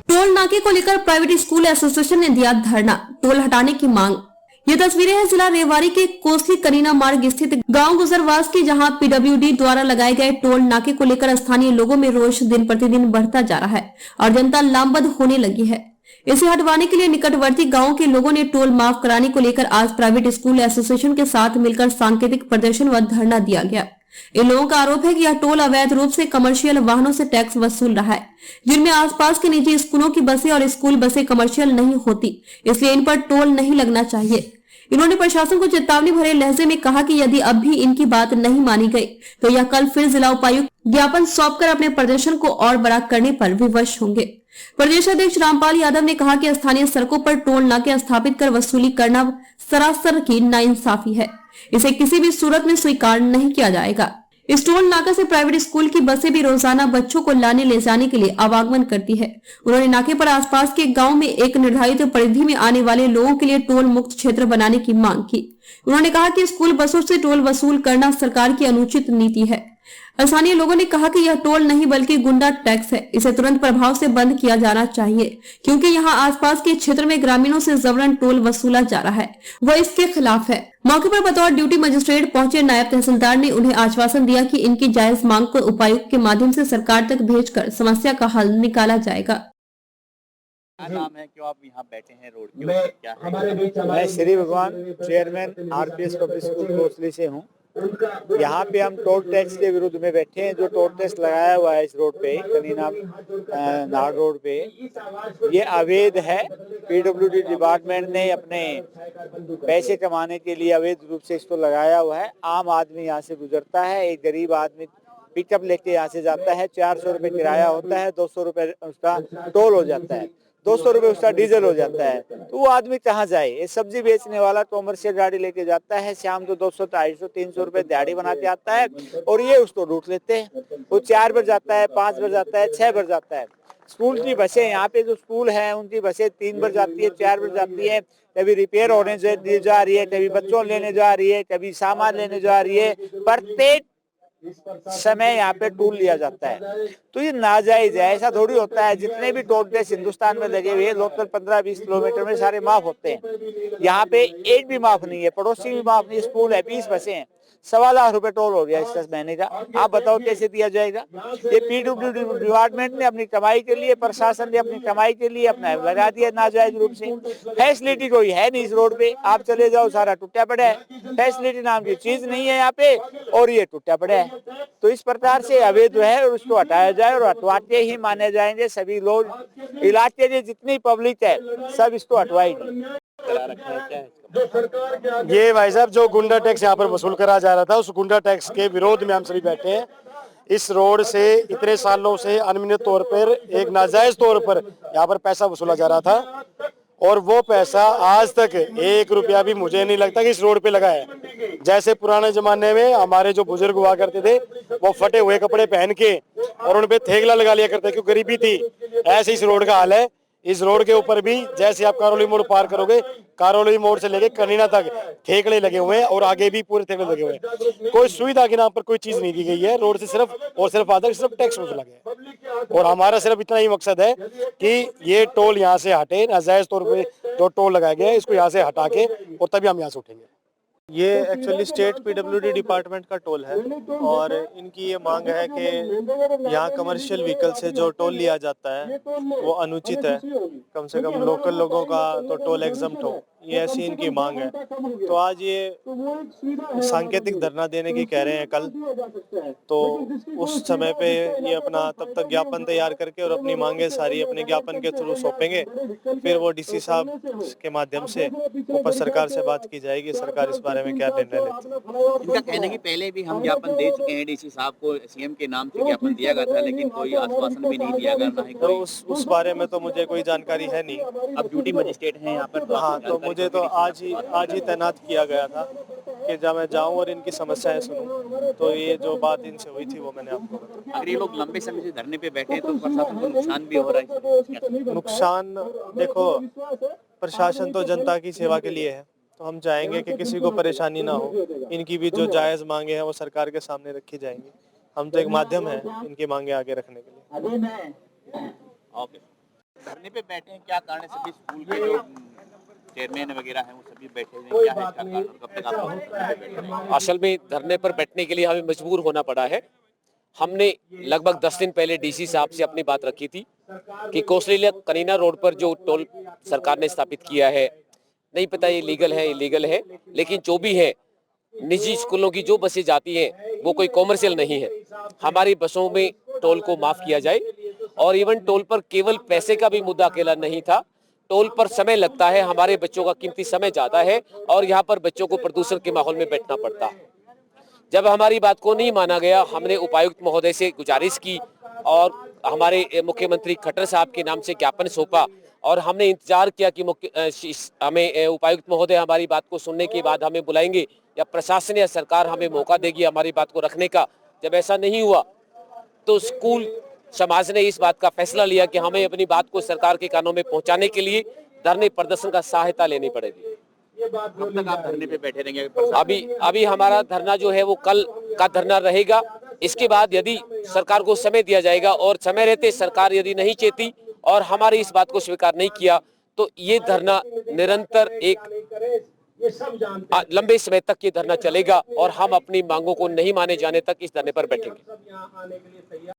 Toll नाके को लेकर प्राइवेट स्कूल एसोसिएशन ने दिया धरना, टोल हटाने की मांग। ये तस्वीरें हैं जिला रेवाड़ी के कोसली कनीना मार्ग स्थित गांव गुजरवास की, जहां पीडब्ल्यूडी द्वारा लगाए गए टोल नाके को लेकर स्थानीय लोगों में रोष दिन प्रतिदिन बढ़ता जा रहा है और जनता लामबंद होने लगी है। इसे हटवाने के लिए निकटवर्ती गांवों के लोगों ने टोल माफ कराने को लेकर आज प्राइवेट स्कूल एसोसिएशन के साथ मिलकर सांकेतिक प्रदर्शन व धरना दिया गया। इन लोगों का आरोप है कि यह टोल अवैध रूप से कमर्शियल वाहनों से टैक्स वसूल रहा है, जिनमें आसपास के निजी स्कूलों की बसें और स्कूल बसें कमर्शियल नहीं होती, इसलिए इन पर टोल नहीं लगना चाहिए। इन्होंने प्रशासन को चेतावनी भरे लहजे में कहा कि यदि अब भी इनकी बात नहीं मानी गई तो यह कल फिर जिला उपायुक्त ज्ञापन सौंपकर अपने प्रदर्शन को और बड़ा करने पर विवश होंगे। प्रदेश अध्यक्ष रामपाल यादव ने कहा कि स्थानीय सड़कों पर टोल नाके स्थापित कर वसूली करना सरासर की नाइंसाफी है, इसे किसी भी सूरत में स्वीकार नहीं किया जाएगा। इस टोल नाका से प्राइवेट स्कूल की बसें भी रोजाना बच्चों को लाने ले जाने के लिए आवागमन करती है। उन्होंने नाके पर आसपास के गांव में एक निर्धारित परिधि में आने वाले लोगों के लिए टोल मुक्त क्षेत्र बनाने की मांग की। उन्होंने कहा कि स्कूल बसों से टोल वसूल करना सरकार की अनुचित नीति है। स्थानीय लोगों ने कहा कि यह टोल नहीं बल्कि गुंडा टैक्स है, इसे तुरंत प्रभाव से बंद किया जाना चाहिए, क्योंकि यहां आसपास के क्षेत्र में ग्रामीणों से जबरन टोल वसूला जा रहा है, वह इसके खिलाफ है। मौके पर बतौर ड्यूटी मजिस्ट्रेट पहुंचे नायब तहसीलदार ने उन्हें आश्वासन दिया कि इनकी जायज मांग को उपायुक्त के माध्यम से सरकार तक भेजकर समस्या का हल निकाला जाएगा। क्या नाम है, क्यों आप यहाँ बैठे हैं रोड के ऊपर, क्या है? मैं श्री भगवान chairman RPS public school Kosli से हूँ। यहाँ पे हम टोल टैक्स के विरुद्ध में बैठे हैं। जो टोल टैक्स लगाया हुआ है इस रोड पे, कनीना नाड़ रोड पे, ये अवैध है। पीडब्ल्यूडी डिपार्टमेंट ने अपने पैसे कमाने के लिए अवैध रूप से इसको लगाया हुआ है। आम आदमी यहाँ से गुजरता है, एक गरीब आदमी पिकअप लेके यहाँ से जाता है, 400 रुपये किराया होता है, 200 रुपये उसका टोल हो जाता है, 200 रुपये उसका डीजल हो जाता है, तो वो आदमी कहाँ जाए? ये सब्जी बेचने वाला कॉमर्शियल गाड़ी लेके जाता है, शाम को 200, 250, 300 रुपये दिहाड़ी बना के आता है और ये उसको लूट लेते हैं। वो 4 बार जाता है, 5 बार जाता है, 6 बार जाता है। स्कूल की बसें, यहाँ पे जो स्कूल है उनकी बसें 3 बार जाती है, 4 बार जाती है। कभी रिपेयर होने जा रही है, कभी बच्चों लेने जा रही है, कभी सामान लेने जा रही है। प्रत्येक समय यहाँ पे टोल लिया जाता है, तो ये नाजायज है। ऐसा थोड़ी होता है। जितने भी टोल टैक्स हिंदुस्तान में लगे हुए लोकल 15-20 किलोमीटर में सारे माफ होते हैं। यहाँ पे एक भी माफ नहीं है, पड़ोसी भी माफ नहीं। स्कूल है, 20 बसें हैं, 1.25 लाख रुपए टोल हो गया इस महीने का। आप बताओ कैसे दिया जाएगा? ये पीडब्ल्यूडी डिपार्टमेंट ने अपनी कमाई के लिए, प्रशासन ने अपनी कमाई के लिए अपना लगा दिया नाजायज रूप से। फैसिलिटी कोई है नहीं इस रोड पे, आप चले जाओ सारा टूटा पड़ा है। फैसिलिटी नाम की चीज नहीं है यहाँ पे और ये टूटा पड़ा है। तो इस प्रकार से अवैध है और उसको हटाया जाए और हटवाते ही माने जाएंगे सभी लोग। इलाके की जितनी पब्लिक है सब इसको हटवाएंगे। ये भाई साहब जो गुंडा टैक्स यहाँ पर वसूल करा जा रहा था, उस गुंडा टैक्स के विरोध में हम सभी बैठे हैं। इस रोड से इतने सालों से अनियमित तौर पर, एक नाजायज तौर पर यहाँ पर पैसा वसूला जा रहा था और वो पैसा आज तक 1 रुपया भी मुझे नहीं लगता कि इस रोड पे लगा है। जैसे पुराने जमाने में हमारे जो बुजुर्ग हुआ करते थे, वो फटे हुए कपड़े पहन के और उन पे थेगला लगा लिया करते, क्योंकि गरीबी थी। ऐसे इस रोड का हाल है। इस रोड के ऊपर भी जैसे आप कारोली मोड़ पार करोगे, कारोली मोड़ से लेके कनीना तक ठेकड़े लगे हुए हैं और आगे भी पूरे ठेकड़े लगे हुए हैं। कोई सुविधा के नाम पर कोई चीज नहीं दी गई है। रोड से सिर्फ और सिर्फ आधा सिर्फ टैक्स वसूला गया है और हमारा सिर्फ इतना ही मकसद है कि ये टोल यहाँ से हटे। नाजायज तौर पे जो टोल लगाया गया है इसको यहाँ से हटा के और तभी हम यहाँ से उठेंगे। ये एक्चुअली स्टेट पीडब्ल्यूडी डिपार्टमेंट का टोल है और इनकी ये मांग है कि यहाँ कमर्शियल व्हीकल से जो टोल लिया जाता है वो अनुचित है। कम से कम लोकल लोगों का तो टोल एग्जम्प्ट हो, ये ऐसी इनकी मांग है। तो आज ये सांकेतिक धरना देने की कह रहे हैं कल, तो उस समय पे ये अपना तब तक ज्ञापन तैयार करके और अपनी मांगे सारी अपने ज्ञापन के थ्रू सौंपेंगे। फिर वो डीसी साहब के माध्यम से ऊपर सरकार से बात की जाएगी, सरकार इस बारे में क्या निर्णय लेती है। इनका कहना है कि पहले भी हम ज्ञापन दे चुके हैं, डीसी साहब को सीएम के नाम से ज्ञापन दिया गया था, लेकिन कोई आश्वासन भी नहीं दिया गया। तो उस बारे में तो मुझे कोई जानकारी है नहीं। अब ड्यूटी मजिस्ट्रेट हैं यहाँ पर, हाँ, तो मुझे तो आज ही तैनात किया गया था कि जब मैं जाऊं और इनकी समस्याएं सुनूं। तो ये जो बात इनसे हुई थी वो मैंने आपको बताया। अगर ये लोग लंबे समय से धरने पे बैठे हैं तो प्रशासन को नुकसान भी हो रहा है। नुकसान देखो, प्रशासन तो जनता की सेवा के लिए है, तो हम चाहेंगे कि किसी को परेशानी ना हो। इनकी भी जो जायज मांगे हैं वो सरकार के सामने रखी जाएंगी। हम तो एक माध्यम है इनकी मांगे आगे रखने के लिए। ओके। धरने पे बैठे हैं, क्या कारण है? सभी स्कूल के जो चेयरमैन वगैरह हैं वो सभी बैठे हुए हैं, क्या है इसका कारण और कब तक आप धरने पे बैठे रहेंगे? असल में धरने पर बैठने के लिए हमें मजबूर होना पड़ा है। हमने लगभग 10 दिन पहले डीसी साहब से अपनी बात रखी थी कि कोसली कनीना रोड पर जो टोल सरकार ने स्थापित किया है, नहीं पता ये लीगल है इलीगल है, लेकिन जो भी है निजी स्कूलों की जो बसें जाती हैं वो कोई कॉमर्शियल नहीं है। हमारी बसों में टोल को माफ किया जाए। और इवन टोल पर केवल पैसे का भी मुद्दा अकेला नहीं था, टोल पर समय लगता है, हमारे बच्चों का कीमती समय जाता है और यहाँ पर बच्चों को प्रदूषण के माहौल में बैठना पड़ता है। जब हमारी बात को नहीं माना गया, हमने उपायुक्त महोदय से गुजारिश की और हमारे मुख्यमंत्री खट्टर साहब के नाम से ज्ञापन सौंपा और हमने इंतजार किया कि हमें उपायुक्त महोदय हमारी बात को सुनने के बाद हमें बुलाएंगे या प्रशासन या सरकार हमें मौका देगी हमारी बात को रखने का। जब ऐसा नहीं हुआ तो स्कूल समाज ने इस बात का फैसला लिया कि हमें अपनी बात को सरकार के कानों में पहुंचाने के लिए धरने प्रदर्शन का सहायता लेनी पड़ेगी। कब तक आप धरने पे बैठे रहेंगे? अभी हमारा धरना जो है वो कल का धरना रहेगा। इसके बाद यदि सरकार को समय दिया जाएगा और समय रहते सरकार यदि नहीं चेती और हमारी इस बात को स्वीकार नहीं किया तो ये धरना निरंतर एक लंबे समय तक ये धरना चलेगा और हम अपनी मांगों को नहीं माने जाने तक इस धरने पर बैठेंगे।